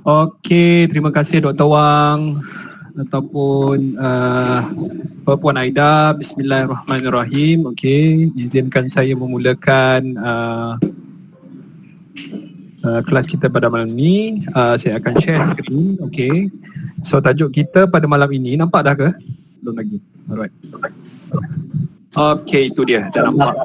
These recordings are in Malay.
Okey, terima kasih Dr. Wang ataupun Puan Aida. Bismillahirrahmanirrahim. Okey, izinkan saya memulakan kelas kita pada malam ini. Saya akan share screen. Okey. So tajuk kita pada malam ini nampak dah ke? Belum lagi. Alright. Okey, itu dia. Dah nampak.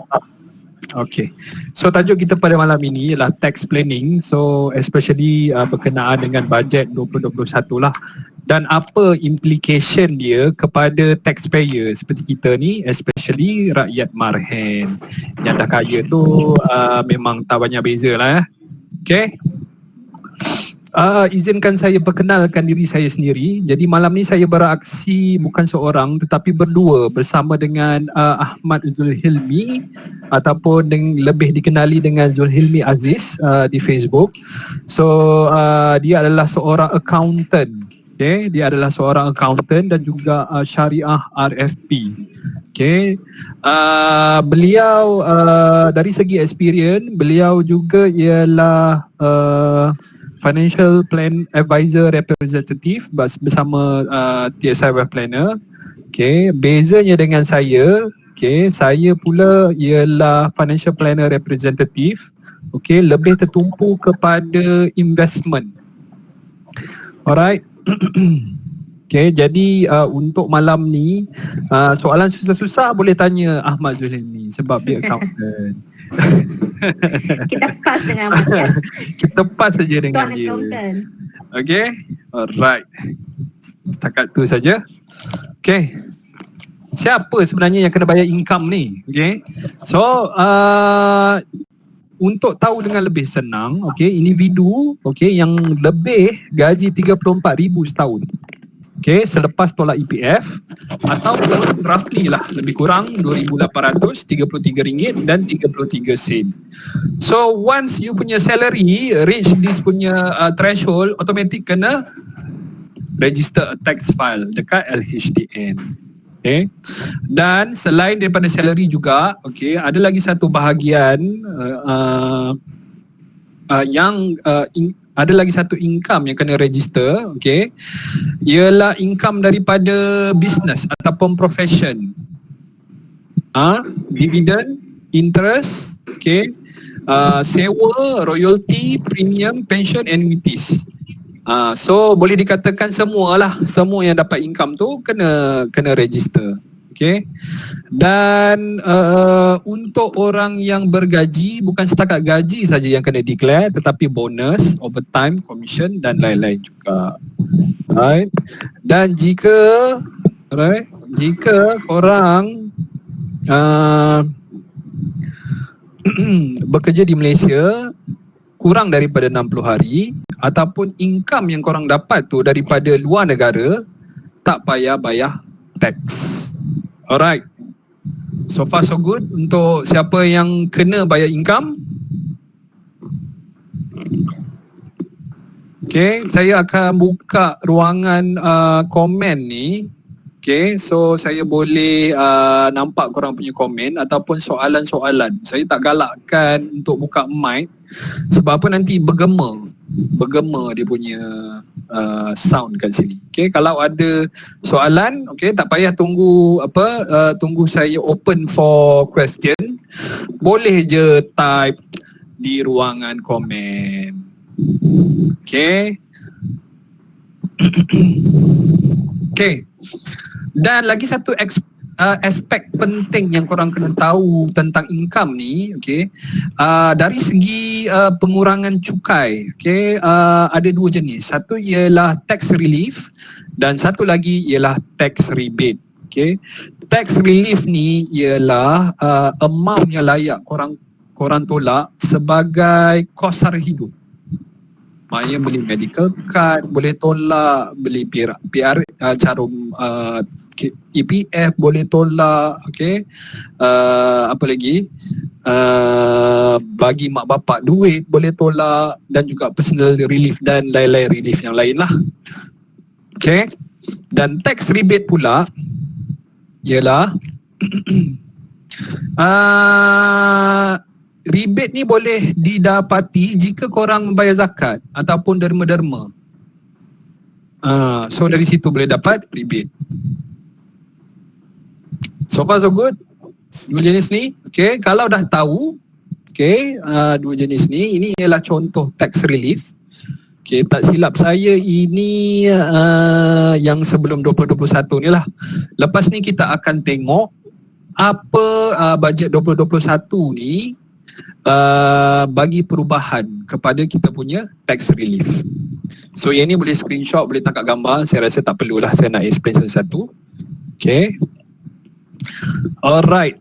Okay, so tajuk kita pada malam ini ialah tax planning. So especially berkenaan dengan bajet 2021 lah. Dan apa implication dia kepada taxpayer seperti kita ni, especially rakyat marhen. Yang dah kaya tu memang tak banyak beza lah. Okay. Izinkan saya perkenalkan diri saya sendiri. Jadi malam ni saya beraksi bukan seorang tetapi berdua bersama dengan Ahmad Zulhilmi ataupun lebih dikenali dengan Zulhilmi Aziz di Facebook. So dia adalah seorang accountant. Okay, dia adalah seorang accountant dan juga syariah RFP. Okay, beliau dari segi experience beliau juga ialah Financial Plan Advisor Representative bersama TSI Wealth Planner. Okay, bezanya dengan saya, okay, saya pula ialah Financial Planner Representative. Okay, lebih tertumpu kepada investment. Alright. Okay, jadi untuk malam ni soalan susah-susah boleh tanya Ahmad Zulhilmi sebab dia accountant. Kita pas dengan Ahmad. Kita pas saja dengan Tuan dia. accountant. Okay, alright. Setakat tu saja. Okay. Siapa sebenarnya yang kena bayar income ni? Okay. So, untuk tahu dengan lebih senang, okay, individu okay, yang lebih gaji 34,000 setahun. Okay, selepas tolak EPF ataupun roughly lah lebih kurang RM2,833 dan 33 sen. So once you punya salary reach this punya threshold, automatic kena register a tax file dekat LHDN. Okay. Dan selain daripada salary juga, okay, ada lagi satu bahagian ada lagi satu income yang kena register, okay, ialah income daripada business ataupun profession. Dividend, interest, okay, sewa, royalty, premium, pension, annuities. So boleh dikatakan semua yang dapat income tu kena register. Okay. Dan untuk orang yang bergaji, bukan setakat gaji saja yang kena declare, tetapi bonus, overtime, commission dan lain-lain juga. Right. Dan jika korang bekerja di Malaysia kurang daripada 60 hari ataupun income yang korang dapat tu daripada luar negara, tak payah bayar tax. Alright. So far so good. Untuk siapa yang kena bayar income, okay, saya akan buka ruangan komen ni. Okay, so saya boleh nampak korang punya komen ataupun soalan-soalan. Saya tak galakkan untuk buka mic sebab apa, nanti bergema dia punya sound kat sini. Okay, kalau ada soalan, okay, tak payah tunggu tunggu saya open for question. Boleh je type di ruangan komen. Okay. Okay. Dan lagi satu aspek penting yang korang kena tahu tentang income ni, okay, dari segi pengurangan cukai, okay, ada dua jenis. Satu ialah tax relief dan satu lagi ialah tax rebate. Okay, tax relief ni ialah amount yang layak korang tolak sebagai kos sara hidup. Maknanya beli medical card boleh tolak, beli PR carum EPF boleh tolak, okay. Apa lagi? Bagi mak bapak duit boleh tolak, dan juga personal relief dan lain-lain relief yang lain lah. Okay. Dan tax rebate pula ialah rebate ni boleh didapati jika korang membayar zakat ataupun derma-derma. So dari situ boleh dapat rebate. So far so good. Dua jenis ni, okay, kalau dah tahu, okay, dua jenis ni, ini ialah contoh tax relief. Okay, tak silap saya ini yang sebelum 2021 ni lah. Lepas ni kita akan tengok apa bajet 2021 ni bagi perubahan kepada kita punya tax relief. So yang ni boleh screenshot, boleh tangkap gambar. Saya rasa tak perlulah saya nak explain satu-satu. Okay. Alright.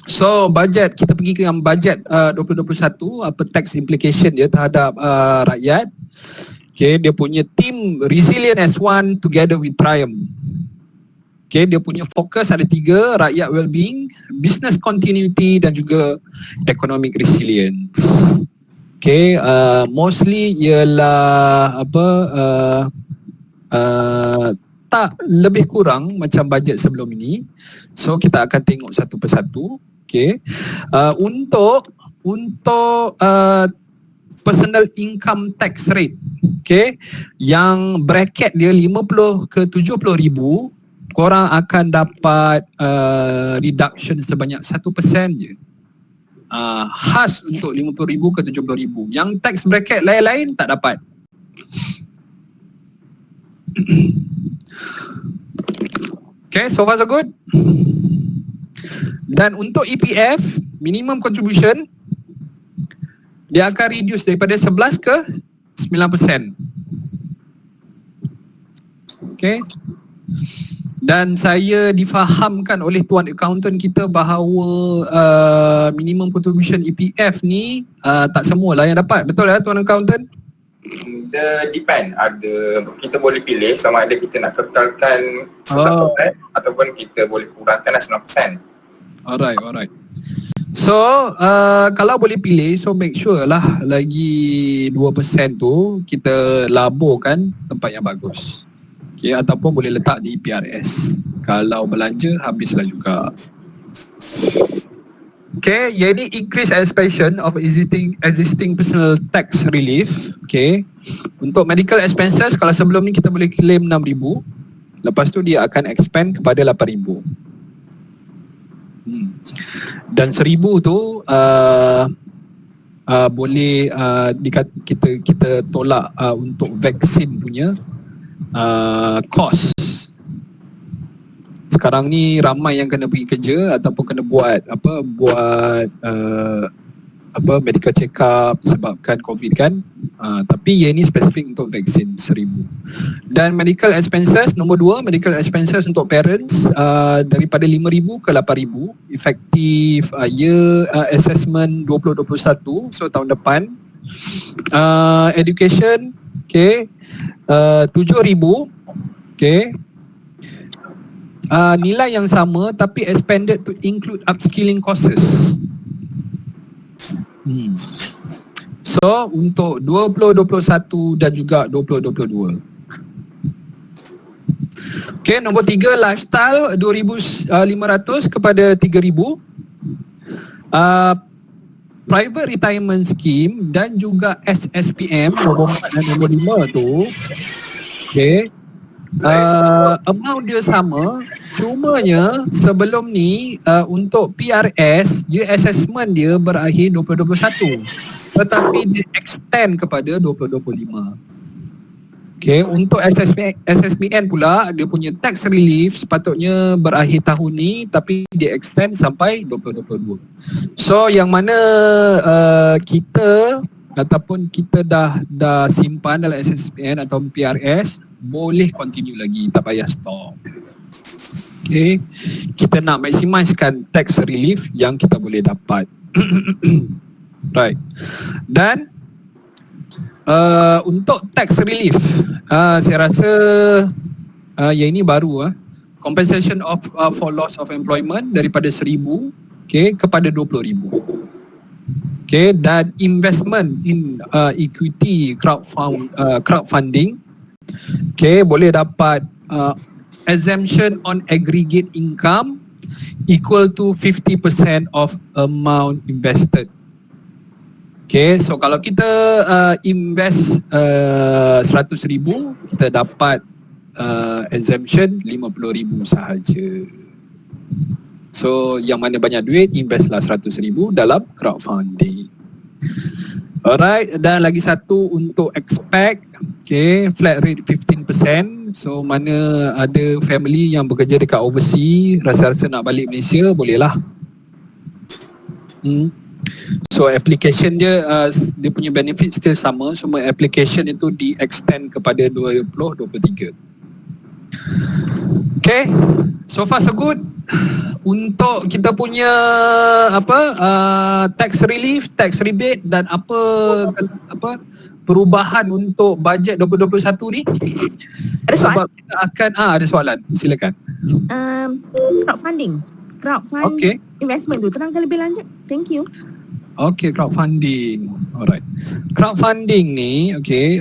So budget, kita pergi ke yang budget 2021, apa tax implication dia terhadap rakyat. Okay, dia punya team resilient as one together with Triumph. Okay, dia punya fokus ada 3, rakyat well-being, business continuity dan juga economic resilience. Okay, mostly ialah tak lebih kurang macam bajet sebelum ini. So kita akan tengok satu persatu. Okay, untuk personal income tax rate, okay, yang bracket dia 50 ke 70 ribu, korang akan dapat reduction sebanyak 1% je. Khas untuk 50 ribu ke 70 ribu. Yang tax bracket lain-lain tak dapat. Okay, so far so good. Dan untuk EPF, minimum contribution, dia akan reduce daripada 11 ke 9%. Okay. Dan saya difahamkan oleh tuan accountant kita bahawa minimum contribution EPF ni tak semualah yang dapat. Betul ya tuan accountant? Dia depend, ada kita boleh pilih sama ada kita nak kekalkan 9% ataupun kita boleh kurangkan 9%. Alright. So kalau boleh pilih, so make sure lah lagi 2% tu kita laburkan tempat yang bagus. Okay, ataupun boleh letak di PRS. Kalau belanja habislah juga. Okay, yang ini increase expansion of existing personal tax relief. Okay, untuk medical expenses, kalau sebelum ni kita boleh claim 6,000, lepas tu dia akan expand kepada 8,000. Dan 1,000 tu boleh kita tolak untuk vaksin punya cost. Sekarang ni ramai yang kena pergi kerja ataupun kena buat medical check up sebabkan COVID kan. Tapi yang ni spesifik untuk vaksin 1,000. Dan medical expenses nombor 2, medical expenses untuk parents daripada 5,000 ke 8,000 efektif year assessment 2021, so tahun depan. Education, okay, 7,000, okay. Nilai yang sama tapi expanded to include upskilling courses. So untuk 2021 dan juga 2022. Okay, nombor 3 lifestyle 2,500 kepada 3,000. Private retirement scheme dan juga SSPM nombor 4 dan nombor 5 tu, okay, amount dia sama, cumanya sebelum ni untuk PRS year assessment dia berakhir 2021 tetapi dia extend kepada 2025. Okay, untuk SSPN pula dia punya tax relief sepatutnya berakhir tahun ni tapi dia extend sampai 2022. So yang mana kita ataupun kita dah simpan dalam SSPN atau PRS boleh continue lagi, tak payah stop. Okay, kita nak maksimiskan tax relief yang kita boleh dapat. Right. Dan untuk tax relief, saya rasa yang ini baru, compensation for loss of employment daripada 1,000, okay, kepada 20,000. Okay, dan investment in equity crowdfunding, okay, boleh dapat exemption on aggregate income equal to 50% of amount invested. Okay, so kalau kita invest 100,000, kita dapat exemption 50,000 sahaja. So yang mana banyak duit, investlah 100,000 dalam crowdfunding. Alright, dan lagi satu untuk expect, okay, flat rate 15%. So mana ada family yang bekerja dekat overseas, rasa-rasa nak balik Malaysia, bolehlah. So application dia punya benefit still sama. Semua application itu di-extend kepada 2023. Okay, so far so good. Untuk kita punya tax relief, tax rebate dan apa perubahan untuk bajet 2021 ni. Ada soalan? Sebab kita akan ada soalan. Silakan. Crowdfunding. Okay. Investment tu terangkan lebih lanjut. Thank you. Okay, crowdfunding. Alright. Crowdfunding ni, okay,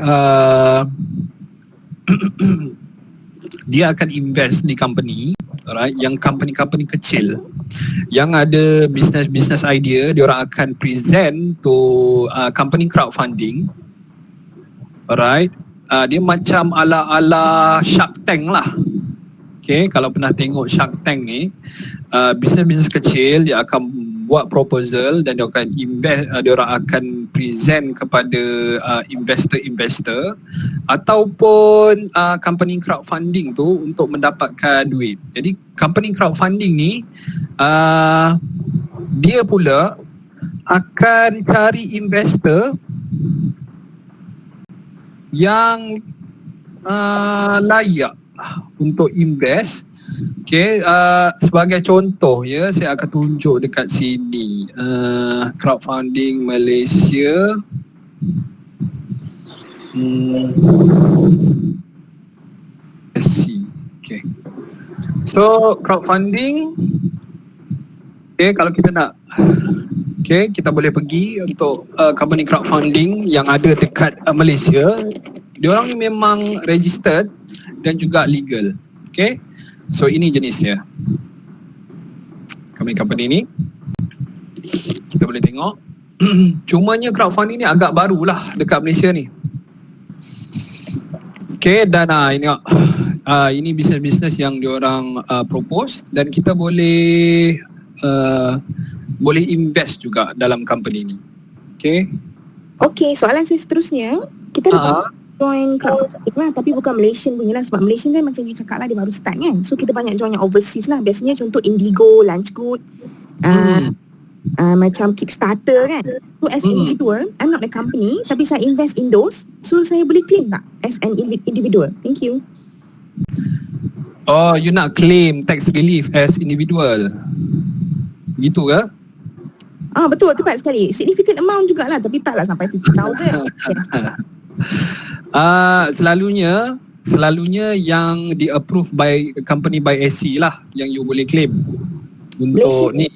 dia akan invest di company, alright, yang company-company kecil yang ada business idea, dia orang akan present to company crowdfunding. Alright. Dia macam ala-ala Shark Tank lah. Okay, kalau pernah tengok Shark Tank ni, business kecil dia akan buat proposal dan dia akan invest, dia orang akan present kepada investor ataupun company crowdfunding tu untuk mendapatkan duit. Jadi company crowdfunding ni dia pula akan cari investor yang layak untuk invest. Okay, sebagai contoh ya, saya akan tunjuk dekat sini crowdfunding Malaysia. Let's see. Okay, so crowdfunding, okay, kalau kita nak, okay, kita boleh pergi untuk company crowdfunding yang ada dekat Malaysia. Diorang ni memang registered dan juga legal. Okay, so ini jenisnya company ni kita boleh tengok. Cumanya crowdfunding ni agak barulah dekat Malaysia ni. Okay, dan ini bisnes-bisnes yang diorang propose dan kita boleh invest juga dalam company ni. Okay, soalan saya seterusnya, kita join crowdfunding lah, tapi bukan Malaysian punya lah, sebab Malaysian kan macam you cakap lah, dia baru start kan. So kita banyak join yang overseas lah. Biasanya contoh Indigo, Lunchgood, macam Kickstarter kan. So as individual, I'm not a company, tapi saya invest in those. So saya boleh claim tak as an individual? Thank you. Oh, you nak claim tax relief as individual? Gitu ke? Betul, tepat sekali. Significant amount jugalah, tapi taklah sampai 50,000. Selalunya yang di-approve by company by SC lah yang you boleh claim untuk Malaysian ni.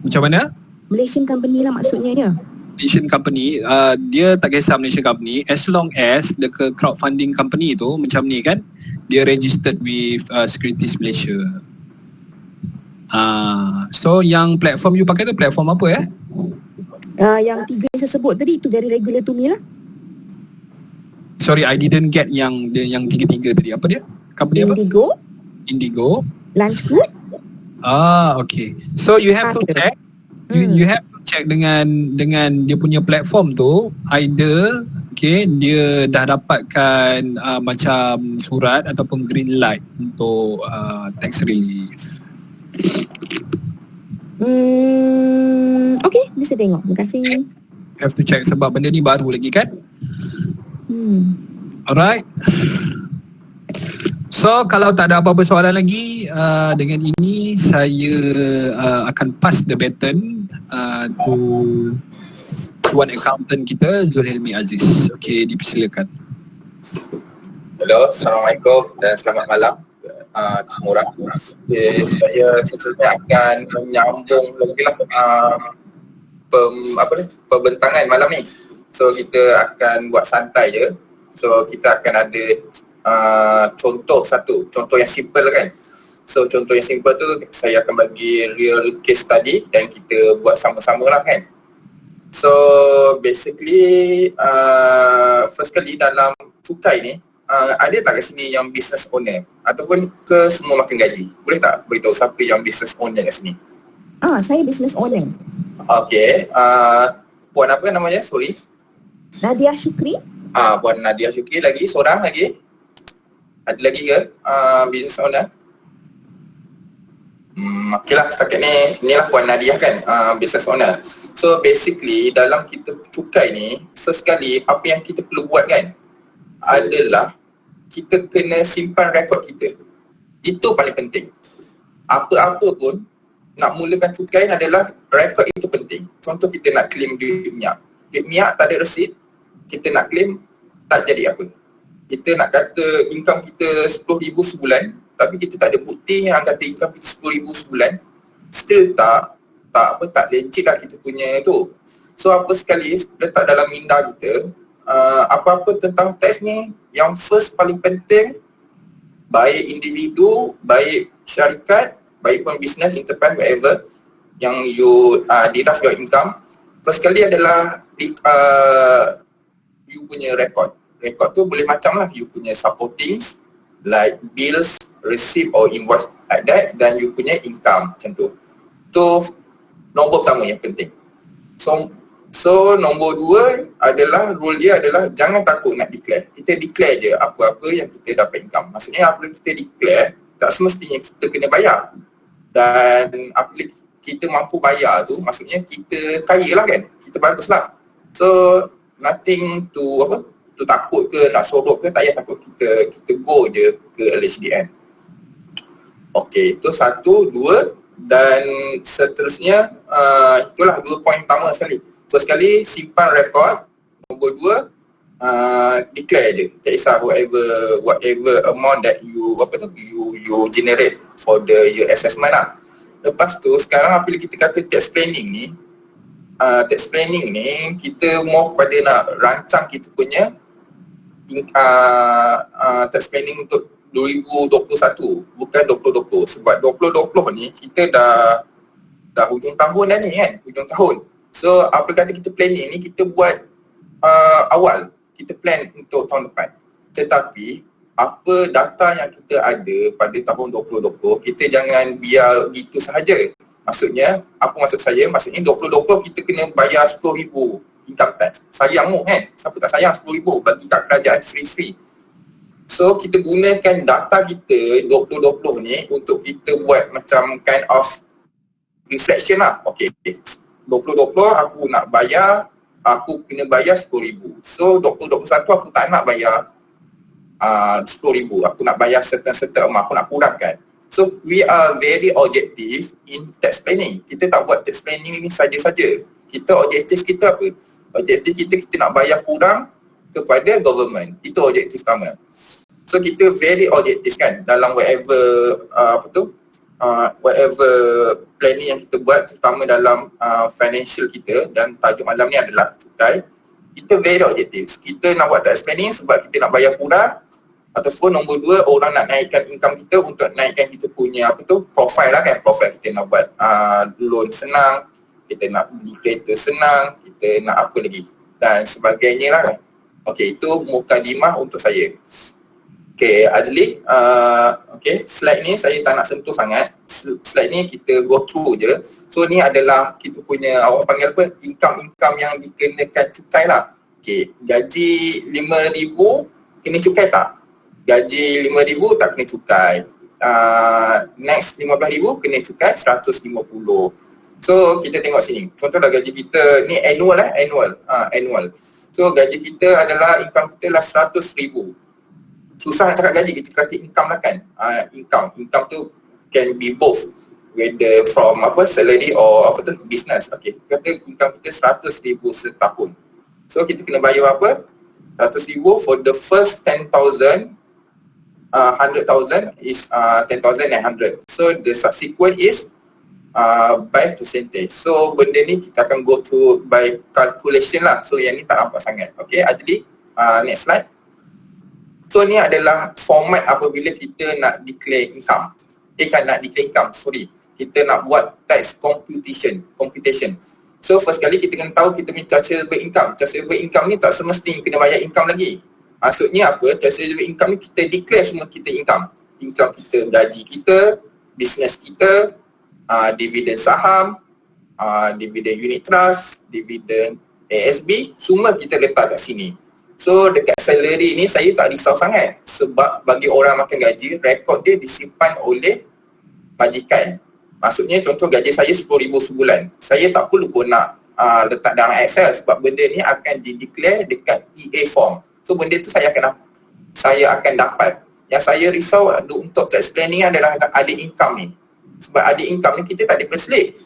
Macam mana? Malaysian company lah maksudnya dia. Malaysian company, dia tak kisah Malaysian company as long as the crowdfunding company tu macam ni kan, dia registered with Securities Malaysia. So yang platform you pakai tu platform apa ya? Yang 3 yang saya sebut tadi tu very regular to me lah. Sorry, I didn't get yang 3 tadi. Apa dia? Company Indigo. Apa? Indigo. Lunchgood. Okay. So you have to check. You have to check dengan dia punya platform tu, either dia dah dapatkan macam surat ataupun green light untuk tax relief. Okay, bisa tengok. Terima kasih. Have to check sebab benda ni baru lagi kan. Alright. So kalau tak ada apa-apa soalan lagi, dengan ini saya akan pass the baton to Tuan Accountant kita, Zulhilmi Aziz. Okay, dipersilakan. Hello, Assalamualaikum dan selamat malam semua orang. Saya seterusnya akan menyambung lagi lah pembentangan malam ni. So kita akan buat santai je. So kita akan ada contoh yang simple kan. So contoh yang simple tu saya akan bagi real case study dan kita buat sama-sama lah kan. So basically first kali dalam cukai ni ada tak kat sini yang business owner ataupun ke semua makan gaji? Boleh tak beritahu siapa yang business owner kat sini? Saya business owner. Okay. Puan apa namanya? Sorry. Nadia Syukri. Puan Nadia Syukri lagi. Seorang lagi? Ada lagi ke business owner? Okay lah, setakat ni lah Puan Nadia kan, business owner. So basically dalam kita cukai ni, first kali apa yang kita perlu buat kan adalah kita kena simpan rekod kita. Itu paling penting. Apa-apa pun nak mulakan cukai adalah rekod itu penting. Contoh kita nak claim duit minyak. Duit minyak tak ada resit, kita nak claim tak jadi apa. Kita nak kata income kita RM10,000 sebulan, tapi kita tak ada bukti yang kata income kita RM10,000 sebulan, still tak legit lah kita punya tu. So apa sekali letak dalam minda kita, apa-apa tentang tax ni, yang first paling penting, baik individu, baik syarikat, baik pun business, enterprise, whatever, yang you deduct your income, first kali adalah you punya record. Record tu boleh macam lah, you punya supporting like bills, receipt or invoice like that, dan you punya income macam tu. Tu nombor pertama yang penting. So nombor dua adalah, rule dia adalah jangan takut nak declare. Kita declare je apa-apa yang kita dapat income. Maksudnya apabila kita declare, tak semestinya kita kena bayar. Dan apabila kita mampu bayar tu, maksudnya kita kaya lah kan, kita bagus lah. So nothing to takut ke, nak sorok ke, tak payah takut. Kita go je ke LHDN. Okay, itu satu, dua, dan seterusnya itulah 2 poin pertama sekali. First kali simpan rekod. Nombor dua, declare je. Tak kisah whatever amount that you generate for the year assessment lah. Lepas tu sekarang apabila kita kata tax planning ni, kita mau kepada nak rancang kita punya tax planning untuk 2021, bukan 2020. Sebab 2020 ni kita dah hujung tahun dah ni kan, hujung tahun. So apabila kata kita planning ni, kita buat awal, kita plan untuk tahun depan. Tetapi apa data yang kita ada pada tahun 2020, kita jangan biar gitu sahaja. Maksudnya, apa maksud saya? Maksudnya 2020 kita kena bayar RM10,000 income tax. Sayang mu kan? Siapa tak sayang RM10,000 bagi kat kerajaan free-free. So kita gunakan data kita 2020 ni untuk kita buat macam kind of reflection lah. Okay, 2020 aku nak bayar, aku kena bayar RM10,000. So 2021 aku tak nak bayar RM10,000. Aku nak bayar certain amount, aku nak kurangkan. So we are very objective in tax planning. Kita tak buat tax planning ni saja-saja. Kita objektif kita apa? Objektif kita nak bayar kurang kepada government. Itu objektif pertama. So kita very objektif kan dalam whatever whatever planning yang kita buat, terutama dalam financial kita, dan tajuk malam ni adalah cukai. Kita very objektif. Kita nak buat tax planning sebab kita nak bayar kurang, ataupun nombor dua, orang nak naikkan income kita untuk naikkan kita punya profile lah kan. Profile kita nak buat loan senang, kita nak beli kereta senang, kita nak apa lagi dan sebagainya lah kan. Okay, itu mukadimah untuk saya. Okay, Adli, okay, slide ni saya tak nak sentuh sangat. Slide ni kita go through je. So ni adalah kita punya, awak panggil apa, income yang dikenakan cukai lah. Okay, gaji RM5,000 kena cukai tak? Gaji RM5,000 tak kena cukai. Next RM15,000 kena cukai RM150. So kita tengok sini. Contohlah gaji kita ni annual. So gaji kita adalah, income kita lah RM100,000. Susah nak cakap gaji, kita kata income lah kan. Income tu can be both, whether from salary or business. Okay, kata income kita RM100,000 setahun. So kita kena bayar apa? RM100,000 for the first 10,000. 100,000 is 10,900. So the subsequent is by percentage. So benda ni kita akan go through by calculation lah. So yang ni tak nampak sangat. Okay, Adli, next slide. So ni adalah format apabila kita nak declare income. Kita nak buat tax computation. So first kali kita kena tahu kita punya taxable income. Taxable income ni tak semestinya kena bayar income lagi. Maksudnya apa? Taxable income ni kita declare semua kita income. Income kita, gaji kita, bisnes kita, dividen saham, dividen unit trust, dividen ASB, semua kita letak kat sini. So dekat salary ni saya tak risau sangat sebab bagi orang makan gaji, rekod dia disimpan oleh majikan. Maksudnya contoh gaji saya RM10,000 sebulan. Saya tak perlu pun nak letak dalam Excel sebab benda ni akan di-declare dekat EA form. So benda tu saya akan dapat. Yang saya risau untuk tax planning adalah ada income ni. Sebab ada income ni kita tak ada payslip.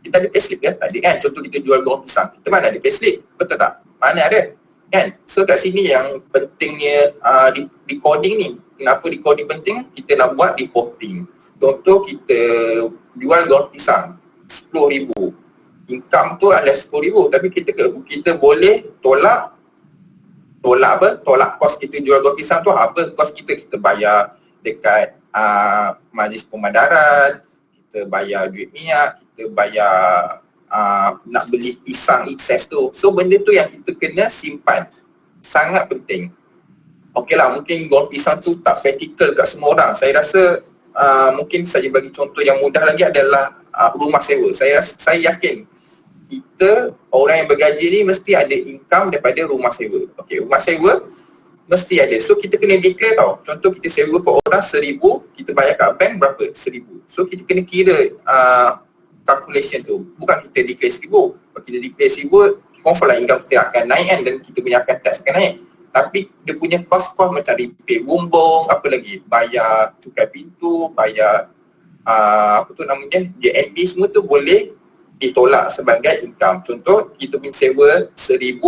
Kita ada payslip kan? Tak ada kan? Contoh kita jual goreng pisang. Kita mana ada payslip? Betul tak? Mana ada? Kan? So kat sini yang pentingnya recording ni. Kenapa recording penting? Kita nak buat reporting. Contoh kita jual goreng pisang RM10,000. Income tu adalah RM10,000 tapi kita boleh tolak apa? Tolak kos kita jual goreng pisang tu apa? Kos kita bayar dekat majlis pemadaran, kita bayar duit minyak, kita bayar nak beli pisang excess tu. So benda tu yang kita kena simpan. Sangat penting. Okeylah, mungkin goreng pisang tu tak practical kat semua orang. Saya rasa mungkin saya bagi contoh yang mudah lagi adalah rumah sewa. Saya yakin kita orang yang bergaji ni mesti ada income daripada rumah sewa. Okey, rumah sewa mesti ada. So kita kena declare tau. Contoh kita sewa ke orang RM1,000, kita bayar kat bank berapa? RM1,000. So kita kena kira calculation tu. Bukan kita declare RM1,000. Kalau kita declare RM1,000, confirm lah income kita akan naik kan dan kita punya akan tax akan naik. Tapi dia punya cost-cost macam repair bumbung, apa lagi, bayar cukai pintu, bayar JNB, semua tu boleh ditolak sebagai income. Contoh, kita punya sewa RM1,000,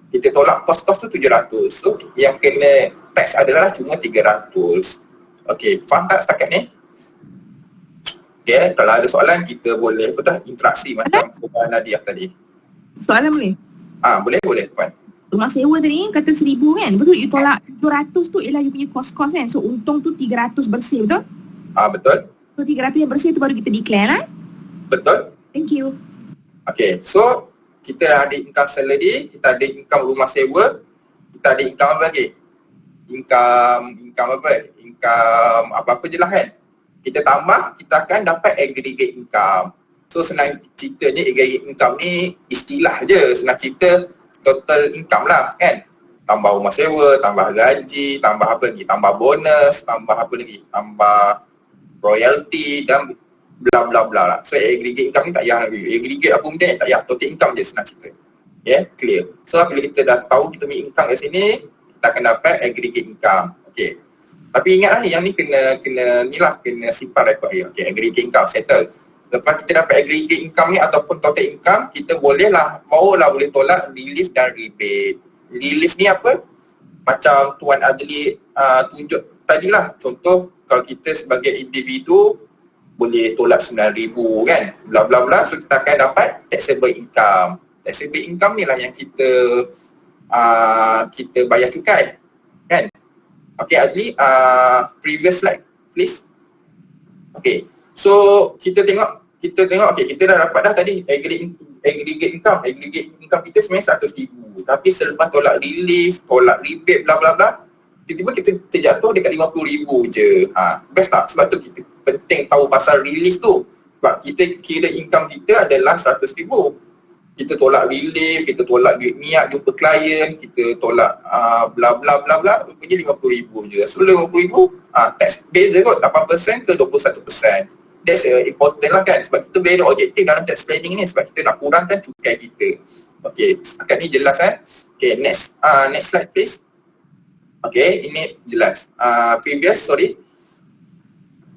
kita tolak cost-cost tu RM700. So, yang kena tax adalah cuma RM300. Okey, faham tak setakat ni? Okey, kalau ada soalan, kita boleh interaksi macam Puan Nadia tadi. Soalan boleh? Boleh, Puan. Rumah sewa tadi kata RM1,000 kan? Betul, you tolak RM700 tu ialah you punya cost-cost kan? So untung tu RM300 bersih, betul? Betul. So RM300 yang bersih tu baru kita declare lah. Betul. Thank you. Okay, so kita dah ada income salary, kita ada income rumah sewa, kita ada income apa lagi? Income apa-apa je lah kan? Kita tambah, kita akan dapat aggregate income. So senang ceritanya aggregate income ni istilah je, senang cerita total income lah kan. Tambah rumah sewa, tambah gaji, tambah apa lagi? Tambah bonus, tambah apa lagi? Tambah royalty dan bla bla bla lah. So aggregate income ni tak payah lagi. Aggregate apa benda tak payah, total income je senang cerita. Clear. So bila kita dah tahu kita punya income kat sini, kita akan dapat aggregate income. Okay. Tapi ingatlah yang ni kena simpan rekod dia. Okay, aggregate income settle. Lepas kita dapat aggregate income ni ataupun total income, kita boleh tolak relief dan rebate. Relief ni apa? Macam Tuan Adli tunjuk tadilah. Contoh, kalau kita sebagai individu boleh tolak RM9,000 kan, bla bla bla. So kita akan dapat taxable income. Taxable income ni lah yang kita bayar cukai kan. Okay, Adli, previous slide please. Okay, so kita tengok okay, kita dah dapat dah tadi aggregate income. Aggregate income kita sebenarnya RM100,000. Tapi selepas tolak relief, tolak rebate, bla bla bla, tiba-tiba kita terjatuh dekat RM50,000 je. Best tak? Sebab tu kita penting tahu pasal relief tu. Sebab kita kira income kita adalah RM100,000. Kita tolak relief, kita tolak duit minyak, jumpa klien, kita tolak bla bla bla bla, rupanya RM50,000 je. So RM50,000 tax base je kot, 8% ke 21%. That's important lah kan, sebab kita very objektif dalam tax planning ni, sebab kita nak kurangkan cukai kita. Okay, setakat ni jelas kan? Okay, next slide please. Okay, ini jelas. Previous, sorry.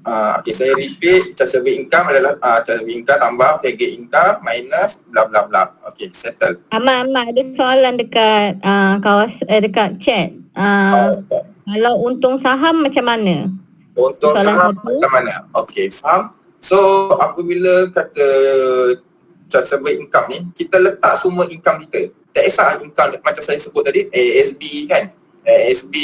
Okay, saya repeat, taxable income adalah taxable income tambah aggregate income minus bla bla bla. Okay, settle. Ahmad, ada soalan dekat dekat chat. Kalau untung saham macam mana? Untung saham macam mana? Okay, faham. So, apabila kata taxable income ni, kita letak semua income kita. Tak kisah income macam saya sebut tadi, ASB kan. ASB,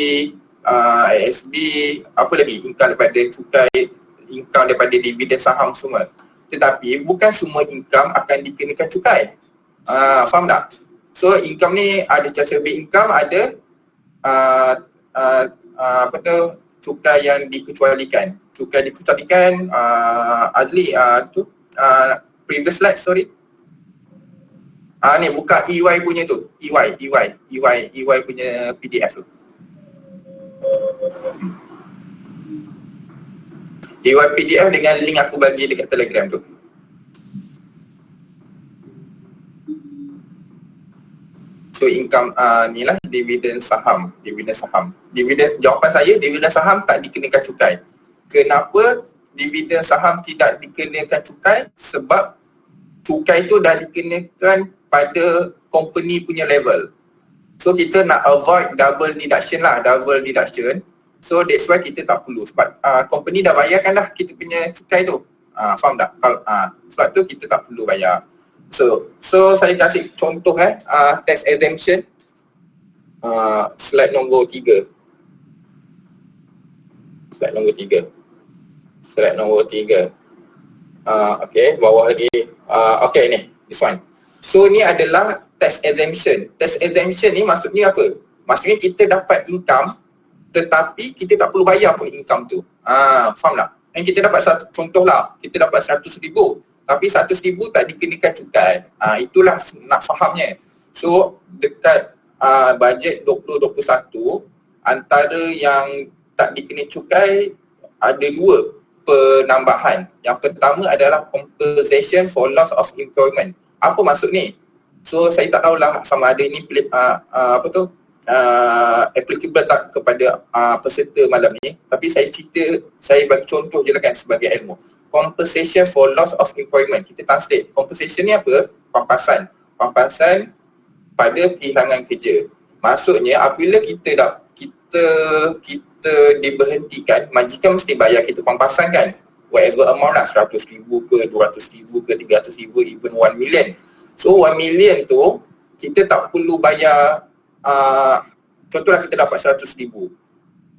apa lagi? Income daripada cukai, income daripada dividen saham semua. Tetapi bukan semua income akan dikenakan cukai. Faham tak? So income ni ada chargeable income, ada cukai yang dikecualikan. Cukai dikecualikan Azli previous slide, sorry. Ni buka EY punya tu. EY punya PDF tu. EY PDF dengan link aku bagi dekat Telegram tu. So income ni lah dividen saham. Jawapan saya, dividen saham tak dikenakan cukai. Kenapa dividen saham tidak dikenakan cukai? Sebab cukai tu dah dikenakan pada company punya level. So kita nak avoid double deduction. So that's why kita tak perlu. Sebab company dah bayarkan dah kita punya cukai tu. Faham tak? Sebab tu kita tak perlu bayar. So saya kasih contoh tax exemption. Slide nombor 3. Okay, bawah lagi. Okay ni, this one. So ni adalah tax exemption. Tax exemption ni maksudnya apa? Maksudnya kita dapat income tetapi kita tak perlu bayar pun income tu. Faham tak? Dan kita dapat contoh lah, kita dapat 100,000 tapi 100,000 tak dikenakan cukai. Itulah nak fahamnya. So dekat bajet 2021, antara yang tak dikena cukai ada 2 penambahan. Yang pertama adalah compensation for loss of employment. Apa maksud ni? So saya tak tahulah sama ada ini applicable tak kepada peserta malam ni, tapi saya bagi contoh je lah kan sebagai ilmu. Compensation for loss of employment, kita translate. Compensation ni apa? Pampasan pada kehilangan kerja. Maksudnya apabila kita diberhentikan, majikan mesti bayar kita pampasan kan, whatever amount lah, 100,000 ke 200,000 ke 300,000, even 1 million. So 1 million tu kita tak perlu bayar. Contohlah kita dapat 100,000.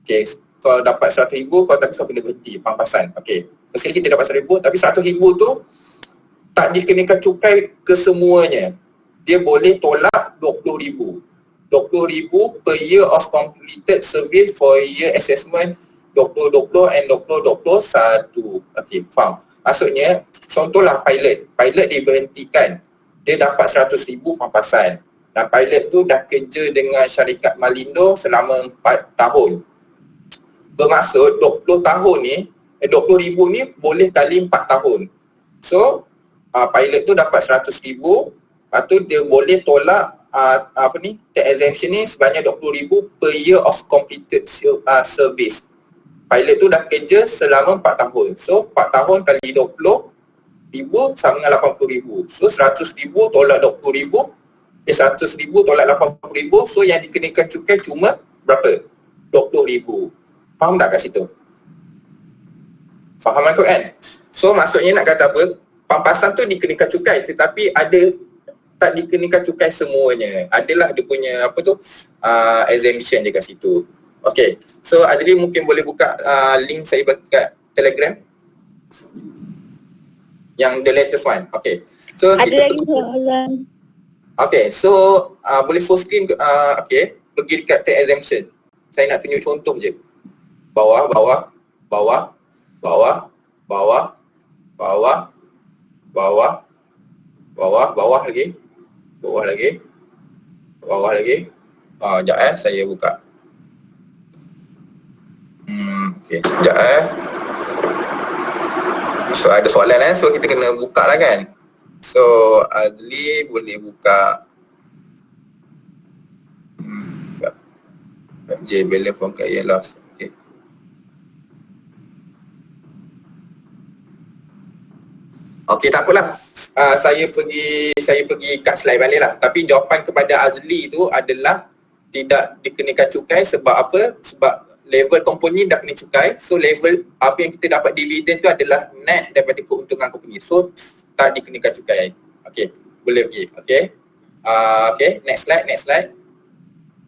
Okay, kalau dapat 100,000 tapi kau kena berhenti pampasan. Okay, sekali kita dapat 100,000 tapi 100,000 tu tak dikenakan cukai kesemuanya. Dia boleh tolak 20,000. 20,000 per year of completed survey for year assessment 2020 and 2021. Okay, faham? Maksudnya, contohlah pilot diberhentikan. Dia dapat 100,000 pampasan. Dan pilot tu dah kerja dengan syarikat Malindo selama 4 tahun. Bermaksud 20 tahun ni, 20,000 ni boleh kali 4 tahun. So, pilot tu dapat 100,000, lepas tu dia boleh tolak tax exemption ni sebanyak 20,000 per year of completed service. Pilot tu dah kerja selama 4 tahun. So 4 tahun kali 20,000 sama dengan 80,000. So 100,000 tolak 20,000, 100,000 tolak 80,000. So yang dikenakan cukai cuma berapa? 20,000. Faham tak kat situ? Faham aku kan? So maksudnya nak kata apa? Pampasan tu dikenakan cukai tetapi ada tak dikenakan cukai semuanya. Adalah dia punya exemption je kat situ. Okay, so Azri mungkin boleh buka link saya kat Telegram yang the latest one. Okay, so ada lagi soalan. Okay, so boleh full screen. Okay, pergi dekat tax exemption. Saya nak tunjuk contoh je. Bawah lagi. Sekejap saya buka. Okay, sekejap So ada soalan so kita kena buka lah kan. So Azli boleh buka J balance from career loss. Okay, tak apalah. Saya pergi kat slide balik lah. Tapi jawapan kepada Azli tu adalah tidak dikenakan cukai sebab apa? Sebab level company dah kena cukai. So level apa yang kita dapat dividen tu adalah net daripada keuntungan company. So tak dikenakan cukai. Okay, boleh pergi. Okay, next slide.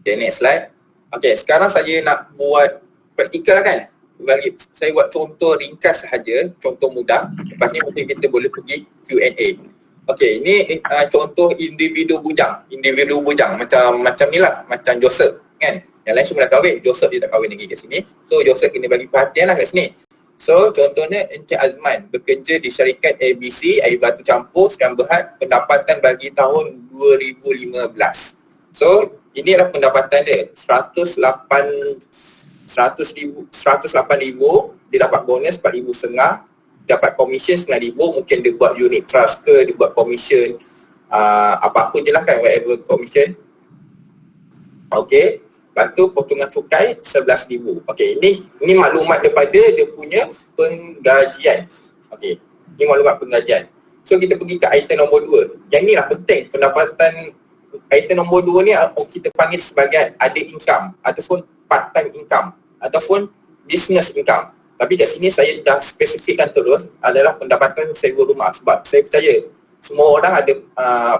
Okay, next slide. Okay, sekarang saya nak buat praktikal lah kan. saya buat contoh ringkas sahaja, contoh mudah. Lepas ni mungkin kita boleh pergi Q&A. Okey, ini contoh individu bujang macam ni lah, macam Joseph kan. Yang lain semua dah kahwin, Joseph dia tak kahwin lagi kat sini. So Joseph kena bagi perhatian lah kat sini. So contohnya Encik Azman bekerja di syarikat ABC Air Batu Campur Sekian Berhad, pendapatan bagi tahun 2015. So ini adalah pendapatan dia 108,000, dia dapat bonus 4,500, dapat komisen 9,000, mungkin dia buat unit trust ke, dia buat komisen apa-apa je lah kan, whatever komisen. Okey, lepas tu potongan cukai 11,000. Okey, ini maklumat daripada dia punya penggajian. Okey, ini maklumat penggajian. So kita pergi ke item nombor 2. Yang ni lah penting, pendapatan item nombor 2 ni kita panggil sebagai ada income ataupun part time income ataupun business income. Tapi kat sini saya dah spesifikkan terus adalah pendapatan sewa rumah, sebab saya percaya semua orang ada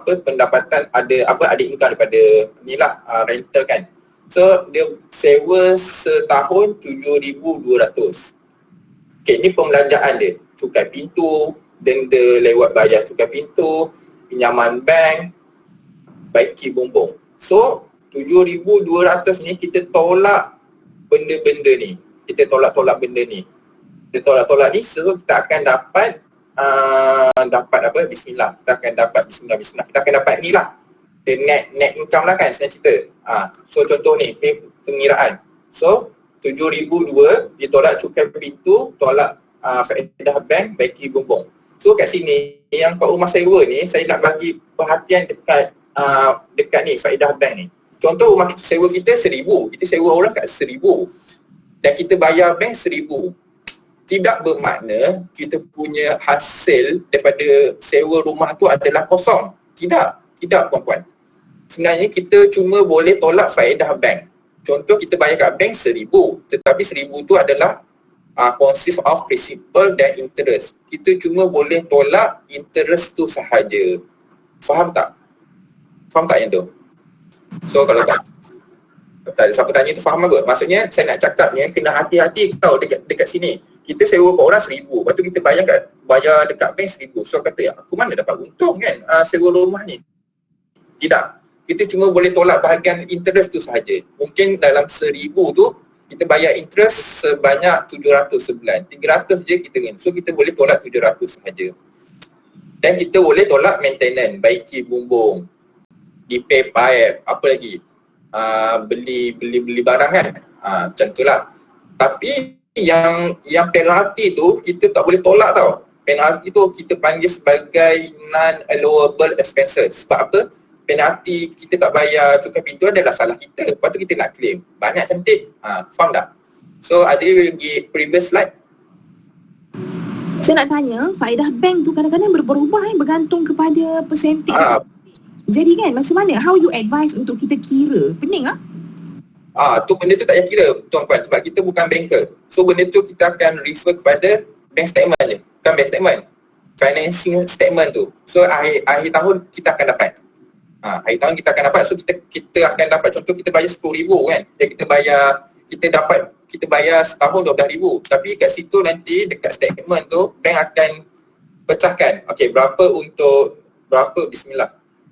pendapatan, ada income daripada inilah rental kan. So dia sewa setahun 7,200. Okay, ni pembelanjaan dia, cukai pintu, denda lewat bayar cukai pintu, pinjaman bank, baiki bumbung. So 7,200 ni kita tolak benda-benda ni. Kita tolak benda ni. Kita tolak ni, so kita akan dapat apa? Bismillah. Kita akan dapat bismillah. Kita akan dapat ni lah. The net income lah kan, senang cerita. So contoh ni, pengiraan. So 7,200 ditolak cukai pintu, tolak faedah bank, baiki bumbung. So kat sini, yang kat rumah sewa ni, saya nak bagi perhatian dekat ni, faedah bank ni. Contoh rumah sewa kita 1,000, kita sewa orang kat 1,000 dan kita bayar bank 1,000. Tidak bermakna kita punya hasil daripada sewa rumah tu adalah kosong. Tidak puan-puan. Sebenarnya kita cuma boleh tolak faedah bank. Contoh kita bayar kat bank 1,000, tetapi 1,000 tu adalah consist of principal dan interest. Kita cuma boleh tolak interest tu sahaja. Faham tak? Faham tak yang tu? So kalau tak siapa tanya tu faham ke? Maksudnya saya nak cakap ni kena hati-hati tau dekat sini. Kita sewa kat orang 1,000, lepas tu kita bayar dekat bank 1,000. So kata aku mana dapat untung kan sewa rumah ni? Tidak. Kita cuma boleh tolak bahagian interest tu sahaja. Mungkin dalam 1,000 tu kita bayar interest sebanyak 700 sebulan. 300 je kita kan. So kita boleh tolak 700 sahaja. Dan kita boleh tolak maintenance, baiki bumbung, repair pipe, apa lagi? Beli barang kan. Macam tu lah. Tapi yang penalty tu kita tak boleh tolak tau. Penalty tu kita panggil sebagai non-allowable expenses. Sebab apa? Penalty kita tak bayar cukai pintu adalah salah kita. Lepas tu kita nak claim. Banyak cantik. Faham tak? So ada lagi previous slide. Saya nak tanya, faedah bank tu kadang-kadang berubah bergantung kepada percentage. Jadi kan, macam mana? How you advise untuk kita kira? Pening lah. Tu benda tu tak payah kira tuan-puan, sebab kita bukan banker. So benda tu kita akan refer kepada bank statement je. Bukan bank statement, financing statement tu. So akhir tahun kita akan dapat. Akhir tahun kita akan dapat. So kita akan dapat, contoh kita bayar 10,000 kan. Dan kita bayar setahun 12,000. Tapi kat situ nanti dekat statement tu bank akan pecahkan. Okey, berapa untuk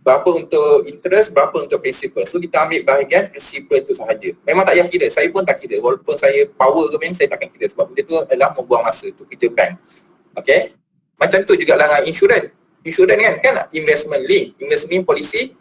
berapa untuk interest, berapa untuk principal. So kita ambil bahagian principal tu sahaja. Memang tak payah kira, saya pun tak kira. Walaupun saya power ke bank, saya takkan kira. Sebab benda tu adalah membuang masa, tu kerja bank. Okay. Macam tu juga dengan insurans. Insurans kan investment link. Investment link polisi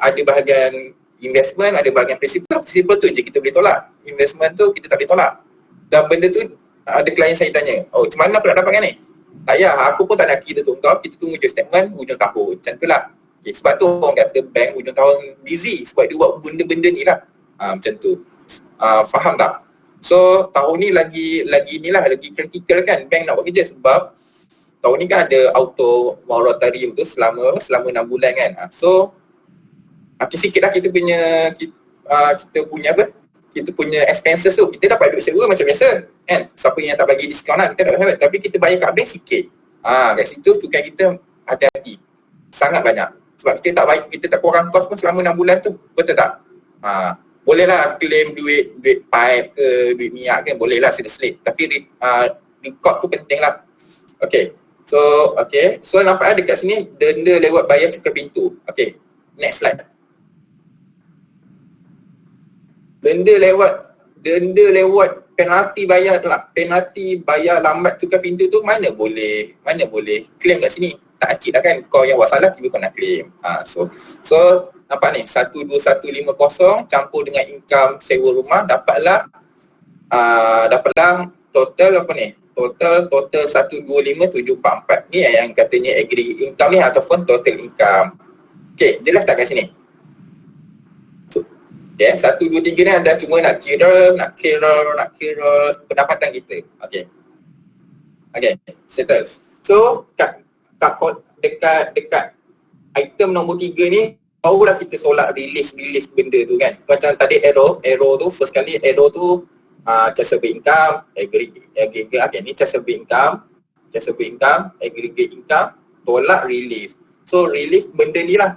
ada bahagian investment, ada bahagian principal. Principal tu je kita boleh tolak. Investment tu kita tak boleh tolak. Dan benda tu ada klien saya tanya, macam mana aku nak dapatkan ni? Tak payah, aku pun tak nak kira tu kau. Kita tunggu je statement hujung tahun. Macam tu lah. Okay, sebab tu orang kata bank hujung tahun busy sebab dia buat benda-benda ni lah. Macam tu. Faham tak? So tahun ni lagi kritikal kan bank nak buat kerja sebab tahun ni kan ada auto moratorium tu selama 6 bulan kan. So sikit lah kita punya expenses tu. Kita dapat duit sewa macam biasa kan. Siapa yang tak bagi diskaun lah, kita dapat. Tapi kita bayar kat bank sikit. Kat situ cukai kita hati-hati. Sangat banyak. Sebab kita tak kurang kos pun selama 6 bulan tu. Betul tak? bolehlah claim duit pipe ke duit minyak ke, bolehlah slip. Tapi record tu penting lah. Okay. So nampak dekat sini denda lewat bayar cukai pintu. Okay, next slide. Denda lewat penalti bayar lambat cukai pintu tu mana boleh claim kat sini. Tak akid lah kan, kau yang buat salah tiba kau nak claim. So nampak ni 12150 campur dengan income sewa rumah dapatlah total apa ni? Total 125,744. Ni yang katanya aggregate income ni ataupun total income. Okey, jelas tak kat sini? Okay, 1, 2, 3 ni anda cuma nak kira pendapatan kita. Okay, settle. So, dekat item nombor 3 ni, barulah kita tolak relief benda tu kan. Macam tadi arrow tu, first kali arrow tu chargeable income, aggregate, okay, ni chargeable income, aggregate income, tolak relief. So, relief benda ni lah.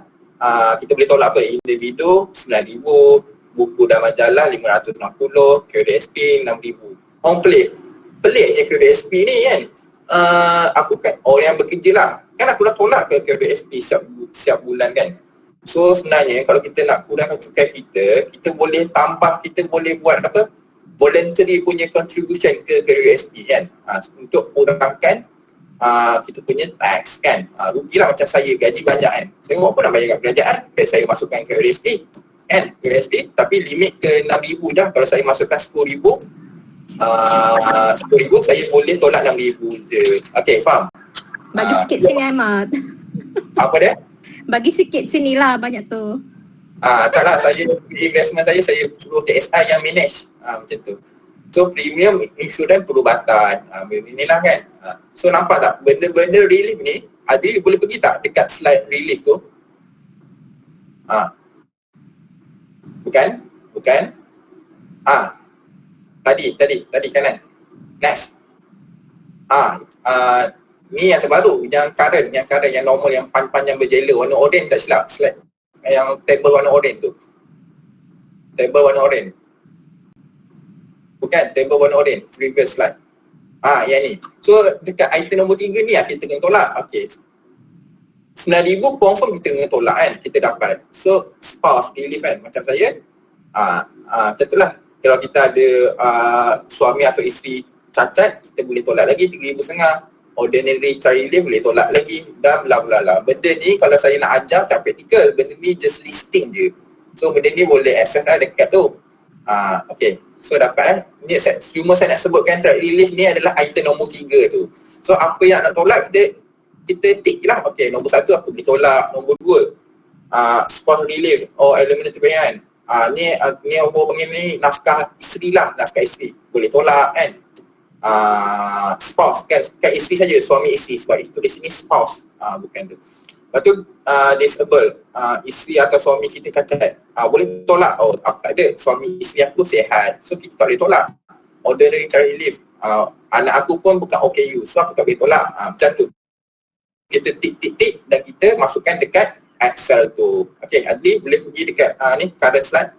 Kita boleh tolak apa? Individu 9,000, buku dan majalah 560, QDSP 6,000. Orang peliknya QDSP ni kan. Aku kan orang yang bekerja lah. Kan aku dah tolak ke QDSP siap bulan kan. So sebenarnya kalau kita nak kurangkan cukai kita boleh tambah, kita boleh buat apa? Voluntary punya contribution ke QDSP kan. Untuk kurangkan kita punya tax kan. Rugilah macam saya gaji banyak kan. Saya buat apa nak bayar kat kerajaan? Baik saya masukkan ke QDSP kan, QDSP, tapi limit ke 6,000 dah. Kalau saya masukkan 10,000 saya boleh tolak 6,000 je. Okay, faham? Bagi sikit sini Ahmad. Apa dia? Bagi sikit sinilah banyak tu. Taklah, saya investment saya suruh TSI yang manage. Macam tu. So premium insurans perubatan. Inilah kan. So nampak tak benda-benda relief ni, Adil boleh pergi tak dekat slide relief tu? Bukan? Tadi kanan. Next. Ni yang terbaru, yang current, yang normal, yang panjang berjela warna oren tak silap. Slide yang table warna oren tu. Table warna oren. Bukan, table warna oren. Previous slide. Yang ni. So dekat item nombor 3 ni kita kena tolak. Okay. 9,000 confirm kita kena tolak kan, kita dapat. So spouse relief kan, macam saya macam tu lah. Kalau kita ada suami atau isteri cacat, kita boleh tolak lagi 3,500. Ordinary child relief boleh tolak lagi, dan bla bla bla. Benda ni kalau saya nak ajar tak praktikal, benda ni just listing je. So benda ni boleh access lah dekat tu. Okay, so dapat ni cuma saya nak sebutkan child relief ni adalah item nombor 3 tu. So apa yang nak tolak kita tick lah. Okay, nombor 1 aku boleh tolak. Nombor 2 spouse relief elemen terbayaran. Ni apa panggil ni, nafkah isteri lah, nafkah isteri boleh tolak kan. Spouse kan isteri saja, suami isteri, sebab itu di sini spouse, bukan tu. Lepas tu disable, isteri atau suami kita cacat, boleh tolak. Aku tak ada, suami isteri aku sihat, so kita tak boleh tolak. Ordinary child relief, anak aku pun bukan OKU, so aku tak boleh tolak. Macam tu. Kita tik dan kita masukkan dekat Excel tu. Okay, Adli boleh pergi dekat ni current slide.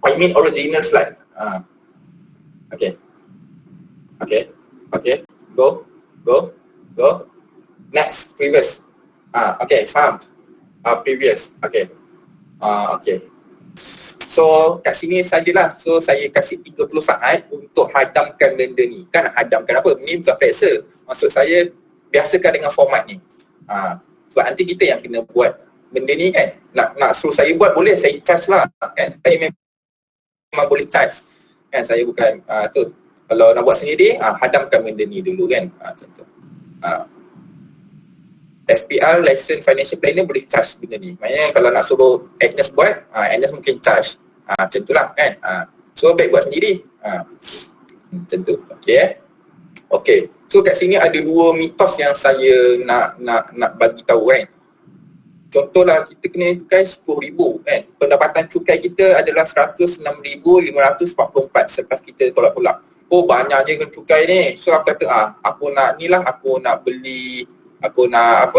I mean original slide. Okay. Go. Next, previous. Okay, faham. Previous. Okay. So kat sini sajalah. So saya kasih 30 saat untuk hadamkan benda ni. Kan hadamkan apa? Ni bukan periksa. Maksud saya biasakan dengan format ni. Sebab nanti kita yang kena buat benda ni kan. Nak suruh saya buat boleh, saya charge lah kan. Saya memang boleh charge kan. Saya bukan tu. Kalau nak buat sendiri, hadamkan benda ni dulu kan. Macam tu. FPR, License Financial Planner boleh charge benda ni. Maknanya kalau nak suruh Agnes buat, Agnes mungkin charge. Macam tu lah kan. So baik buat sendiri. Macam tu. Okay. So kat sini ada 2 mitos yang saya nak bagi tahu kan. Contohlah kita kena cukai 10,000 kan. Pendapatan cukai kita adalah 106,544 selepas kita tolak-tolak. Banyaknya kena cukai ni. So aku kata aku nak ni lah, aku nak beli, aku nak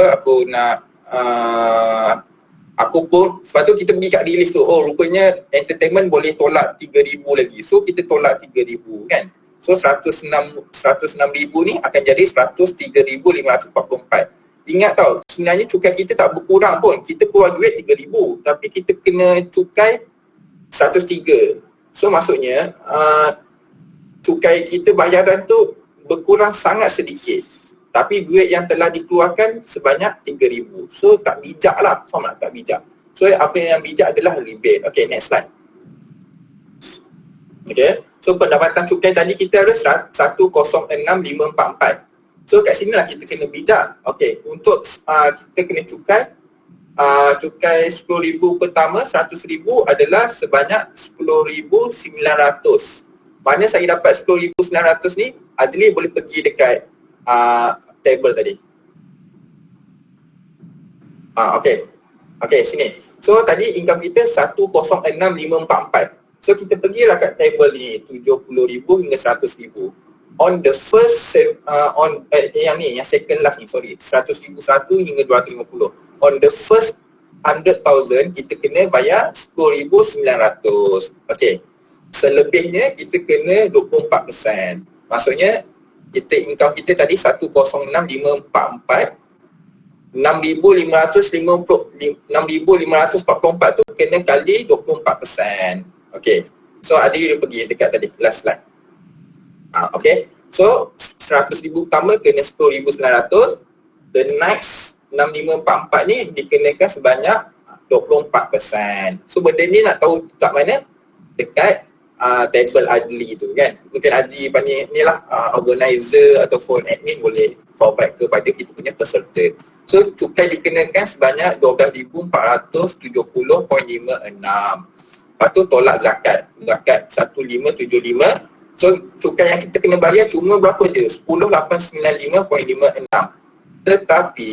Aku pun, lepas tu kita pergi kat relief tu, oh rupanya entertainment boleh tolak 3,000 lagi. So kita tolak 3,000 kan. So 106,000 ni akan jadi 103,544. Ingat tau, sebenarnya cukai kita tak berkurang pun. Kita keluar duit 3,000 tapi kita kena cukai 103. So maksudnya cukai kita bayaran tu berkurang sangat sedikit. Tapi duit yang telah dikeluarkan sebanyak 3,000. So tak bijak lah. Faham tak? Tak bijak. So apa yang bijak adalah rebate. Okay, next slide. Okay. So pendapatan cukai tadi kita ada 106,544. So kat sini lah kita kena bijak. Okay, untuk kita kena cukai 10,000 pertama, 100,000 adalah sebanyak 10,900. Mana saya dapat 10,900 ni, Adli boleh pergi dekat table tadi. Okay, sini. So tadi income kita 106,544. So kita pergilah kat table ni 70,000 hingga 100,000. On the first yang second last ni, sorry, 100,001 hingga 250. On the first 100,000 kita kena bayar 10,900. Okay. Selebihnya kita kena 24%. Maksudnya income kita tadi 106,544, 6,544 tu kena kali 24%. Okay. So Adil dia pergi dekat tadi last slide. Okay. So 100,000 pertama kena 10,900. The next 6,544 ni dikenakan sebanyak 24%. So benda ni nak tahu kat mana? Dekat table Adli tu kan. Mungkin Adli panggil ni lah organizer ataupun admin boleh provide kepada kita punya peserta. So cukai dikenakan sebanyak 12,470.56. Lepas tu tolak zakat 1575. So cukai yang kita kena bayar cuma berapa je? 10,895.56. Tetapi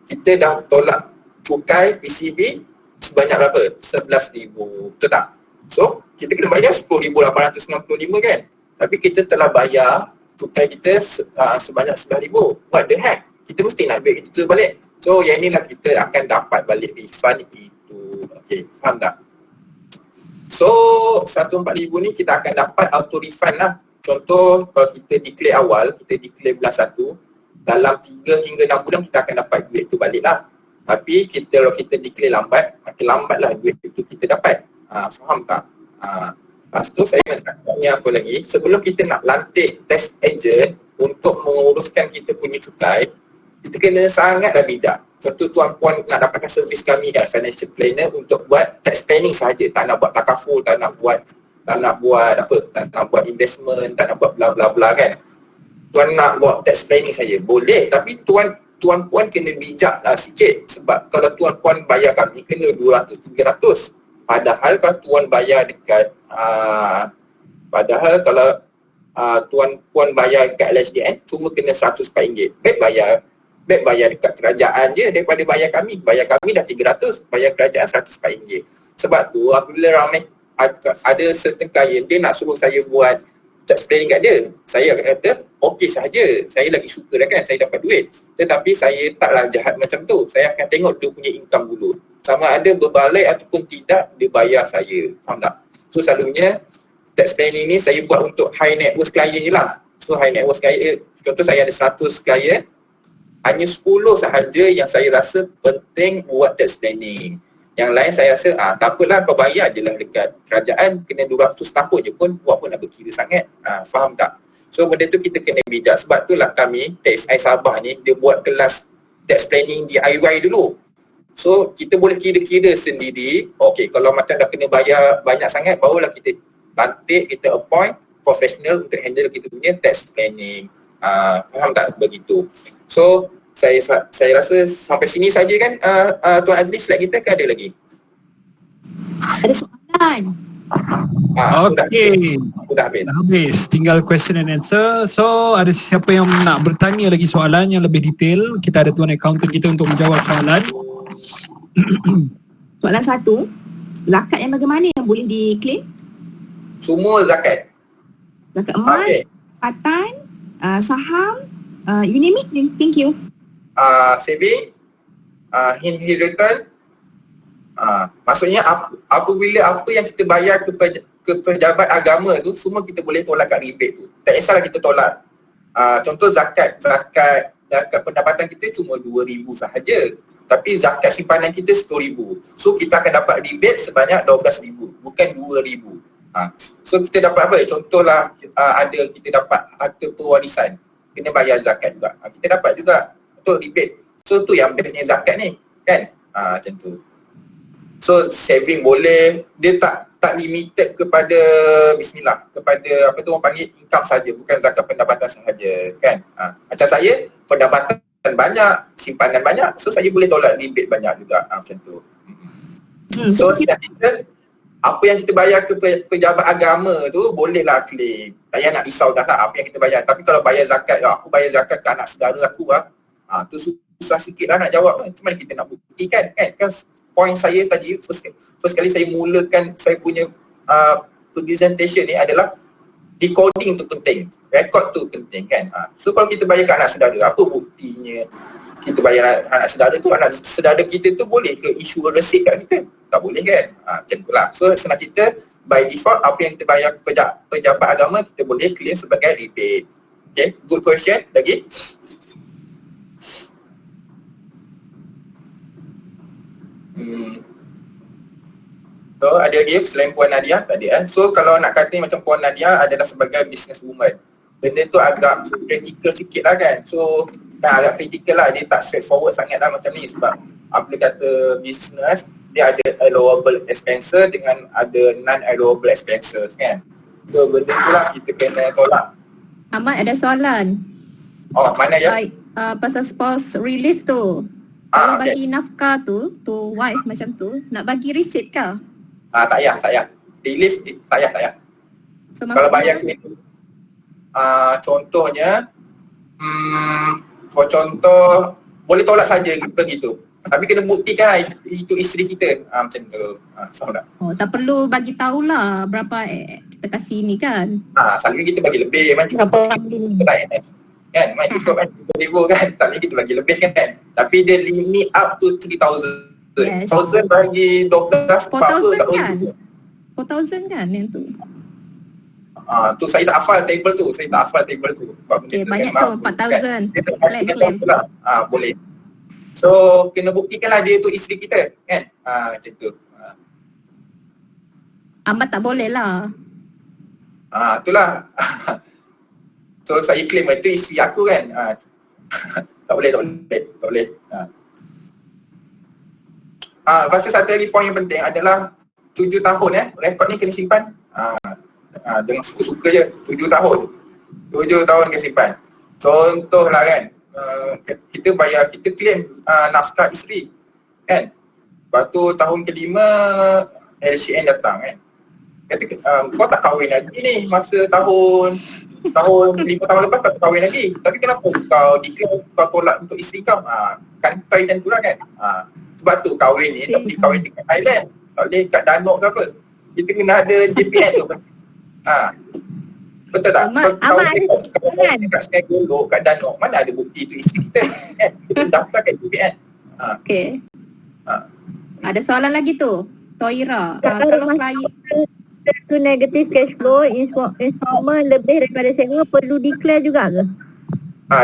kita dah tolak cukai PCB sebanyak berapa? 11,000. Betul tak? So kita kena bayar 10,895 kan. Tapi kita telah bayar cukai kita sebanyak 11,000. What the heck? Kita mesti nak ambil itu balik. So yang inilah kita akan dapat balik refund itu. Okay, faham tak? So 104,000 ni kita akan dapat auto refund lah. Contoh kalau kita declare awal, kita declare bulan 1, dalam 3 hingga 6 bulan kita akan dapat duit tu balik lah. Tapi kalau kita declare lambat, makin lambat lah duit itu kita dapat. Faham tak? Lepas tu saya nak tanya apa lagi. Sebelum kita nak lantik test agent untuk menguruskan kita punya cukai, kita kena sangatlah bijak. Contoh tuan-puan nak dapatkan servis kami kan, financial planner untuk buat tax planning sahaja. Tak nak buat takaful, tak nak buat investment, tak nak buat bla bla bla kan. Tuan nak buat tax planning saja. Boleh, tapi tuan-puan kena bijak lah sikit. Sebab kalau tuan-puan bayar kami kena 200-300. Padahal kalau tuan bayar dekat tuan-puan bayar dekat LHDN cuma kena RM100. Baik bayar dekat kerajaan je daripada bayar kami. Bayar kami dah 300, bayar kerajaan RM100. Sebab tu apabila ramai ada certain klien dia nak suruh saya buat tax planning kat dia, saya kata okey sahaja, saya lagi suka dah kan, saya dapat duit. Tetapi saya taklah jahat macam tu. Saya akan tengok dia punya income dulu. Sama ada berbaloi ataupun tidak, dia bayar saya. Faham tak? So selalunya tax planning ni saya buat untuk high net worth client je lah. So high net worth client, contoh saya ada 100 client, hanya 10 sahaja yang saya rasa penting buat tax planning. Yang lain saya rasa, tak apalah kau bayar je lah dekat kerajaan, kena 200 tahun je pun, buat pun nak berkira sangat. Faham tak? So benda tu kita kena bijak. Sebab tu lah kami, TXI Sabah ni, dia buat kelas tax planning DIY dulu. So kita boleh kira-kira sendiri, okay, kalau macam dah kena bayar banyak sangat, barulah kita lantik, kita appoint professional untuk handle kita punya tax planning. Faham tak? Begitu. So saya rasa sampai sini saja kan. Tuan Adli, slide kita ke ada lagi? Ada soalan. Okey. Sudah habis. Dah habis. Tinggal question and answer. So ada siapa yang nak bertanya lagi soalan yang lebih detail? Kita ada tuan accountant kita untuk menjawab soalan. Soalan 1, zakat yang bagaimana yang boleh diklaim? Semua zakat. Zakat emas, Okay. patan, saham, you name it. Thank you. Saving, inheritance, Maksudnya apabila apa yang kita bayar ke pejabat agama tu semua kita boleh tolak kat rebate tu. Tak kisahlah kita tolak. Contoh zakat pendapatan kita cuma 2,000 sahaja. Tapi zakat simpanan kita 10,000. So kita akan dapat rebate sebanyak 12,000, bukan 2,000. So kita dapat apa? Contohlah kita dapat harta pewarisan, kena bayar zakat juga. Kita dapat juga untuk rebate. So tu yang bestnya zakat ni, kan? Macam tu. So saving boleh, dia tak limited kepada bismillah, kepada apa tu orang panggil income saja, bukan zakat pendapatan sahaja, kan? Macam saya pendapatan banyak, simpanan banyak, so saya boleh tolak rebate banyak juga, macam tu. So apa yang kita bayar ke pejabat agama tu bolehlah claim. Saya nak risau dah lah apa yang kita bayar. Tapi kalau bayar zakat, aku bayar zakat ke anak saudara aku tu susah sikit lah nak jawab. Macam mana kita nak buktikan, kan? Point saya tadi, first kali saya mulakan saya punya presentation ni adalah recording tu penting, rekod tu penting, kan? So kalau kita bayar kat anak saudara, apa buktinya kita bayar anak saudara kita tu boleh ke issue receipt kat kita? Tak boleh, kan? Macam tu lah. So senang cerita, by default apa yang kita bayar ke pejabat agama kita boleh claim sebagai rebate. Okay, good question. Lagi? So ada lagi selain Puan Nadia tadi So kalau nak kata macam Puan Nadia adalah sebagai business woman, benda tu agak practical sikit lah, kan? So agak practical lah, dia tak straightforward sangat lah macam ni. Sebab apa kata business, dia ada allowable expenses dengan ada non-allowable expenses, kan? So benda tu lah kita kena tolak. Ahmad ada soalan. Mana ya? Like, pasal spouse relief tu. Kalau bagi nafkah tu wife macam tu, nak bagi receipt ke? Tak payah. Relief tak payah. So, kalau bayar claim tu, contohnya, for contoh, boleh tolak saja begitu. Tapi kena buktikan itu isteri kita. Macam tu. Faham tak? Tak perlu bagi tahulah berapa kita kasih ni, kan? Selalunya kita bagi lebih. Macam kan? Macam cukup kan? 2,000 kan? Selalunya kita bagi lebih, kan? Tapi dia limit up to 3,000. Yes. 1,000 bagi 12 4,000 kan? 4,000 kan yang tu? Tu saya tak hafal table tu. Sebab banyak tu, 4,000. Claim. Boleh. So, kena buktikanlah dia tu isteri kita, kan? Macam tu. Ahmad tak boleh lah. Itulah. So, saya claim itu isteri aku, kan? Tak boleh. Rasa satu lagi poin yang penting adalah 7 tahun rekod ni kena simpan. Jangan suka-suka je 7 tahun. 7 tahun kena simpan. Contohlah, kan, kita claim nafkah isteri, kan? Lepas tu tahun kelima LCN datang, kan? Kata kau tak kahwin lagi ni masa tahun 5 tahun lepas kau tak kahwin lagi. Tapi kenapa kau declare kau tolak untuk isteri kau? Kan macam tu lah, kan? Sebab tu kahwin ni tak boleh kahwin dekat Thailand, tak boleh kat Danok ke apa. Kita kena ada JPN tu. Betul tak? Kahwin dekat Sungai Golok, kat Danok, mana ada bukti tu isteri kita, kan? Kita daftar kat JPN. Okay. Ada soalan lagi tu, Toira. Kalau klien tu negative cash flow, installment lebih daripada sewa perlu declare juga ke?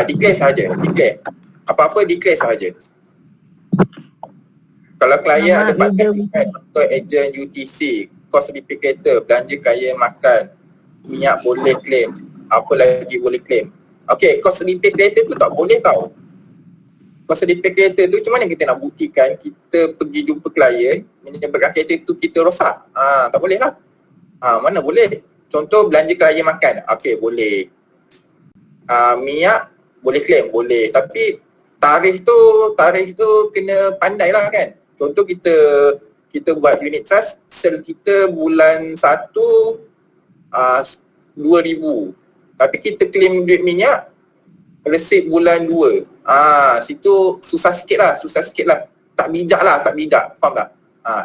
Declare sahaja. Apa-apa declare sahaja. Kalau klien ada partner, atau agent UTC, kos replicator, belanja klien makan, minyak boleh claim, apa lagi boleh claim. Okay, kos replicator tu tak boleh tau. Kos replicator tu macam mana kita nak buktikan kita pergi jumpa klien, menyebabkan kereta tu kita rosak? Tak boleh lah. Mana boleh. Contoh belanja klien makan, okay boleh. Minyak boleh claim, boleh. Tapi tarikh tu kena pandai lah, kan. Contoh kita buat unit trust, sel kita bulan 1 2,000. Tapi kita claim duit minyak resit bulan 2. Situ susah sikit lah. Tak bijak. Faham tak?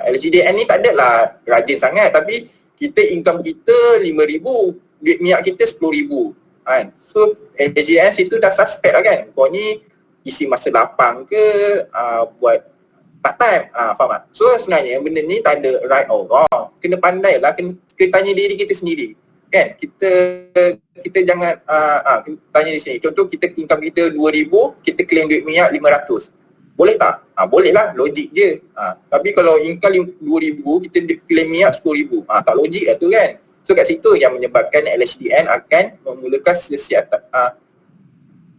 LGDN ni tak ada lah rajin sangat, tapi kita income kita 5,000, duit minyak kita 10,000, kan? So LGDN situ dah suspect lah, kan? Kau ni isi masa lapang ke, buat part time. Faham tak? So sebenarnya benda ni tak ada right or wrong. Kena pandai lah, kena tanya diri kita sendiri. Kan? Kita jangan tanya di sini. Contoh kita income kita 2,000, kita claim duit minyak 500. Boleh tak? Boleh lah, logik je. Tapi kalau income 2,000, kita claim minyak 10,000. Tak logik lah tu kan. So kat situ yang menyebabkan LHDN akan memulakan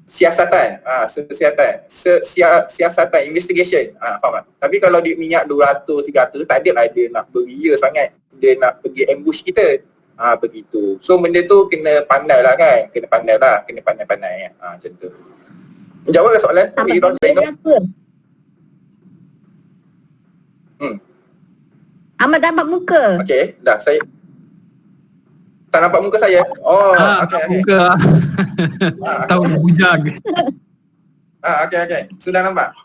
siasatan, investigation. Faham tak? Tapi kalau duit minyak 200, 300, tak ada lah dia nak beria sangat. Dia nak pergi ambush kita. Begitu. So benda tu kena pandai lah kan. Kena pandai-pandai. Macam tu. Jawablah soalan. Ahmad dapat muka. Okey, dah saya tak nampak muka saya. Okey. Muka. Tahu bujang. Okey. Sudah nampak?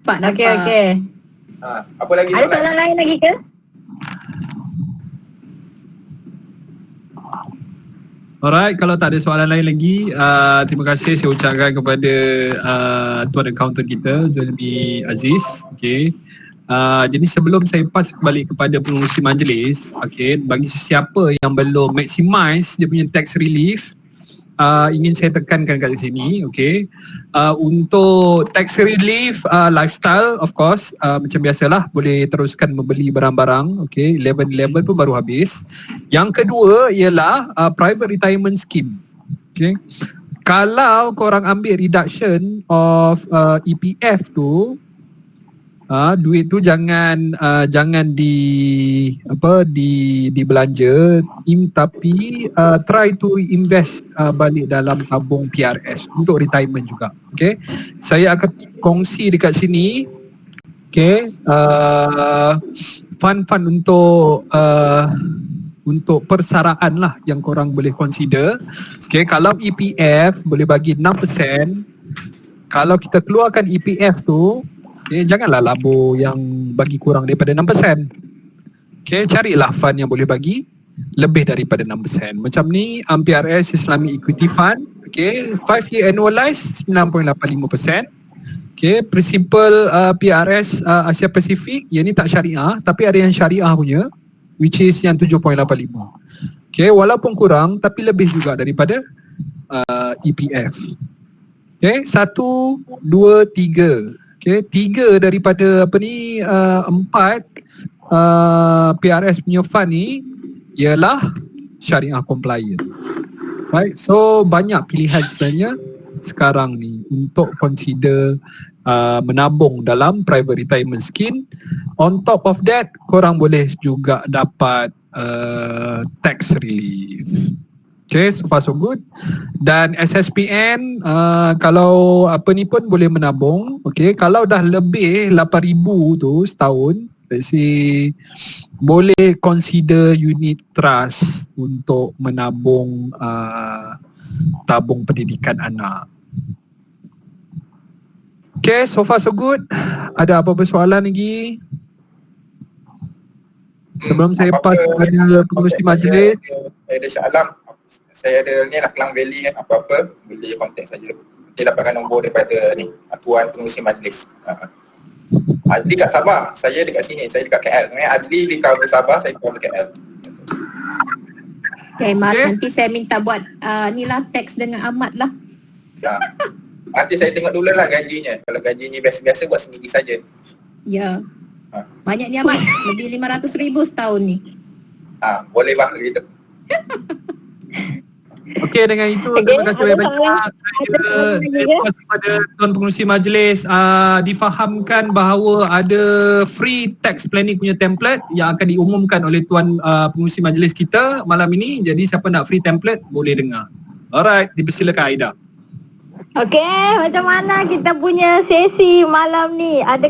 Pak nampak. Okey. Apa lagi soalan? Ada soalan lain lagi ke? Alright, kalau tak ada soalan lain lagi, terima kasih saya ucapkan kepada tuan accountant kita, Zulmi Aziz. Okay. Jadi sebelum saya pass balik kepada pengurusi majlis, okay, bagi sesiapa yang belum maximize dia punya tax relief, ingin saya tekankan kat sini, okay. Untuk tax relief lifestyle, of course, macam biasalah boleh teruskan membeli barang-barang, okay. 11 pun baru habis. Yang kedua ialah private retirement scheme, okay. Kalau korang ambil reduction of EPF tu, duit tu jangan dibelanja, tapi try to invest balik dalam tabung PRS untuk retirement juga. Okay, saya akan kongsi dekat sini, okay, fund untuk persaraan lah yang korang boleh consider. Okay, kalau EPF boleh bagi 6%. Kalau kita keluarkan EPF tu, okay, janganlah labur yang bagi kurang daripada 6%. Okay, carilah fund yang boleh bagi lebih daripada 6%. Macam ni, PRS Islamic Equity Fund, okay, 5 year annualized 9.85%. Okay, principal PRS Asia Pacific, yang ni tak syariah, tapi ada yang syariah punya, which is yang 7.85. Okay, walaupun kurang, tapi lebih juga daripada EPF. Okay, 1, 2, 3. Okay, 3 daripada 4 PRS punya fund ni ialah syariah compliant. Right, so banyak pilihan sebenarnya sekarang ni untuk consider menabung dalam private retirement scheme. On top of that, korang boleh juga dapat tax relief. Okay, so far so good. Dan SSPN, kalau apa ni pun boleh menabung. Okay, kalau dah lebih 8,000 tu setahun, let's say, boleh consider unit trust untuk menabung tabung pendidikan anak. Okay, so far so good. Ada apa-apa soalan lagi? Sebelum saya pass kepada pengurusi majlis. Ada Syah saya ada ni lah Klang Valley kan, apa-apa boleh contact saja. Saya dapatkan nombor daripada ni tuan pengurusi majlis. Adli kat Sabah, saya dekat sini, saya dekat KL. Adli di cover Sabah, saya cover KL. Okay, Mat, nanti saya minta buat ni lah teks dengan Ahmad lah. Nanti saya tengok dulu lah gajinya. Kalau gajinya biasa-biasa buat sendiri saja. Ya. Banyak ni Ahmad, lebih 500,000 setahun ni. Boleh bah gitu. Okey, dengan itu terima kasih banyak-banyak. Saya terima kepada tuan pengurusi majlis difahamkan bahawa ada free tax planning punya template yang akan diumumkan oleh tuan pengurusi majlis kita malam ini. Jadi siapa nak free template boleh dengar. Alright, dipersilakan Aida. Okey, macam mana kita punya sesi malam ni? Ada